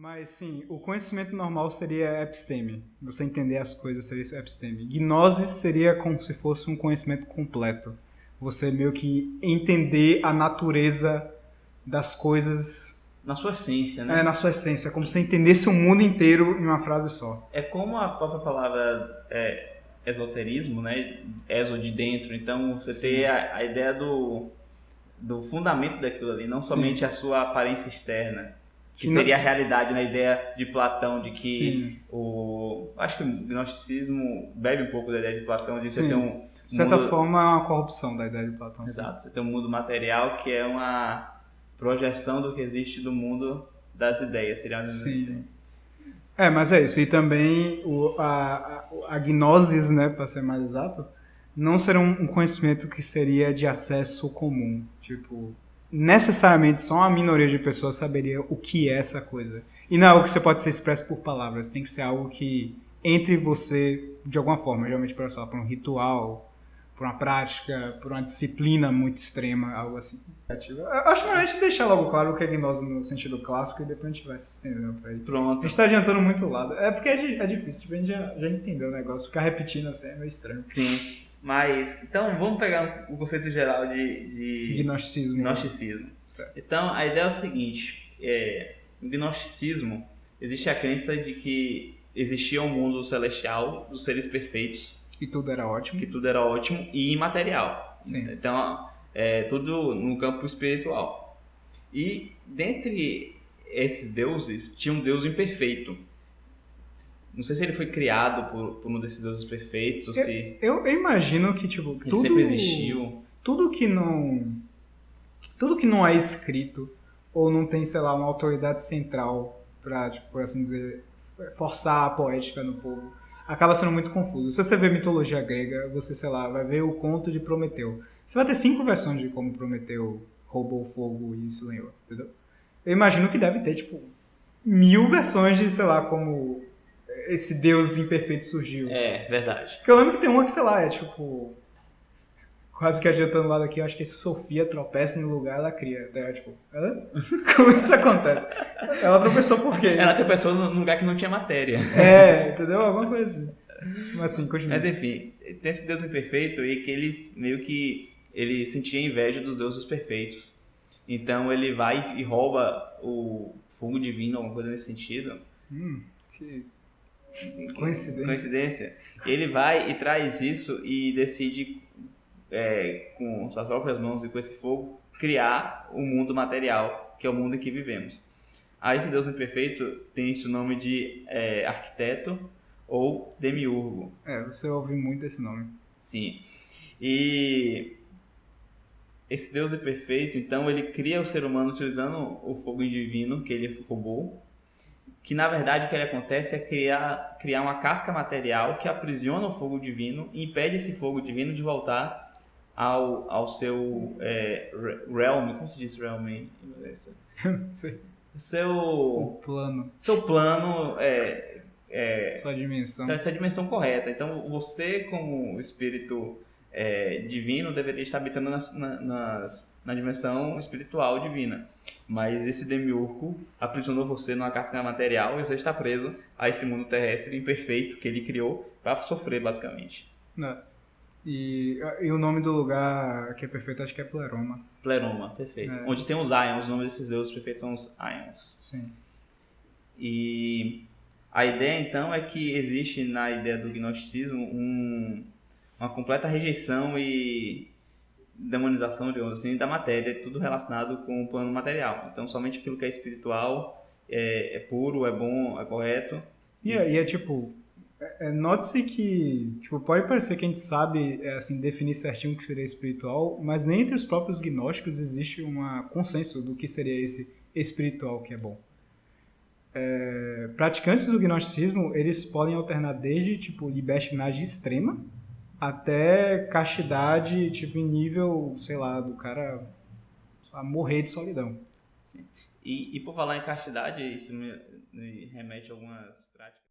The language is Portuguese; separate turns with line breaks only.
Mas sim, o conhecimento normal seria episteme. Você entender as coisas seria episteme. Gnose seria como se fosse um conhecimento completo. Você meio que entender a natureza das coisas.
Na sua essência, né?
Na sua essência. Como se você entendesse o mundo inteiro em uma frase só.
É como a própria palavra esoterismo, né? Exo de dentro. Então você tem a ideia do fundamento daquilo ali, não somente a sua aparência externa. Que seria a realidade na ideia de Platão, de que acho que o gnosticismo bebe um pouco da ideia de Platão, de você ter um
de certa forma é uma corrupção da ideia de Platão.
Exato, você tem um mundo material que é uma projeção do que existe do mundo das ideias, seria
Sim. Mas é isso. E também a gnosis, né, para ser mais exato, não será um conhecimento que seria de acesso comum. Tipo, necessariamente só uma minoria de pessoas saberia o que é essa coisa. E não é algo que você pode ser expresso por palavras. Tem que ser algo que entre você de alguma forma. Geralmente por um ritual, por uma prática, por uma disciplina muito extrema, algo assim. Eu acho melhor a gente deixar logo claro o que é gnose no sentido clássico e depois a gente vai se estendendo pra aí.
Pronto.
A gente tá adiantando muito o lado. É porque é difícil, tipo, a gente já entendeu o negócio. Ficar repetindo assim é meio estranho.
Sim. Mas, então, vamos pegar o conceito geral de
gnosticismo.
Certo. Então, a ideia é o seguinte, no gnosticismo existe a crença de que existia um mundo celestial dos seres perfeitos.
E tudo era ótimo.
Que tudo era ótimo e imaterial.
Sim.
Então, tudo no campo espiritual. E, dentre esses deuses, tinha um deus imperfeito. Não sei se ele foi criado por um desses deuses perfeitos ou se...
Eu imagino que, tipo,
tudo sempre existiu.
Tudo que não é escrito ou não tem, sei lá, uma autoridade central pra, tipo, por assim dizer, forçar a poética no povo, acaba sendo muito confuso. Se você vê mitologia grega, você, sei lá, vai ver o conto de Prometeu. Você vai ter 5 versões de como Prometeu roubou o fogo e se lenhou, entendeu? Eu imagino que deve ter, tipo, 1000 versões de, sei lá, como esse deus imperfeito surgiu.
É, verdade.
Porque eu lembro que tem uma que, sei lá, é tipo... Quase que adiantando lá daqui, eu acho que se Sofia tropeça em um lugar, ela cria. Daí, tipo, como isso acontece? Ela tropeçou por quê?
Ela tropeçou num lugar que não tinha matéria.
Entendeu? Alguma coisa assim. Mas assim, continua.
Mas enfim, tem esse deus imperfeito e que ele sentia inveja dos deuses perfeitos. Então ele vai e rouba o fogo divino, alguma coisa nesse sentido.
Que coincidência.
Ele vai e traz isso e decide, com suas próprias mãos e com esse fogo, criar o mundo material, que é o mundo em que vivemos. Aí esse Deus imperfeito tem esse nome de arquiteto ou demiurgo.
Você ouve muito esse nome.
Sim. E esse Deus imperfeito, então, ele cria o ser humano utilizando o fogo divino que ele roubou, que na verdade o que acontece é criar uma casca material que aprisiona o fogo divino e impede esse fogo divino de voltar ao seu realm. Como se diz realm em inglês?
Sei.
Seu
plano.
Seu plano
sua dimensão.
Essa dimensão correta. Então você, como espírito divino, deveria estar habitando na dimensão espiritual divina. Mas esse demiurgo aprisionou você numa casca material e você está preso a esse mundo terrestre imperfeito que ele criou para sofrer, basicamente.
E o nome do lugar que é perfeito, acho que é Pleroma.
Pleroma, perfeito. Onde tem os Ions, os nomes desses deuses perfeitos são os Ions.
Sim.
E a ideia, então, é que existe na ideia do gnosticismo uma completa rejeição e demonização, digamos assim, da matéria, tudo relacionado com o plano material. Então, somente aquilo que é espiritual é puro, é bom, é correto.
E tipo... note-se que pode parecer que a gente sabe assim, definir certinho o que seria espiritual, mas nem entre os próprios gnósticos existe um consenso do que seria esse espiritual que é bom. Praticantes do gnosticismo, eles podem alternar desde libertinagem extrema até castidade em nível, sei lá, do cara morrer de solidão.
Sim. E por falar em castidade, isso me remete a algumas práticas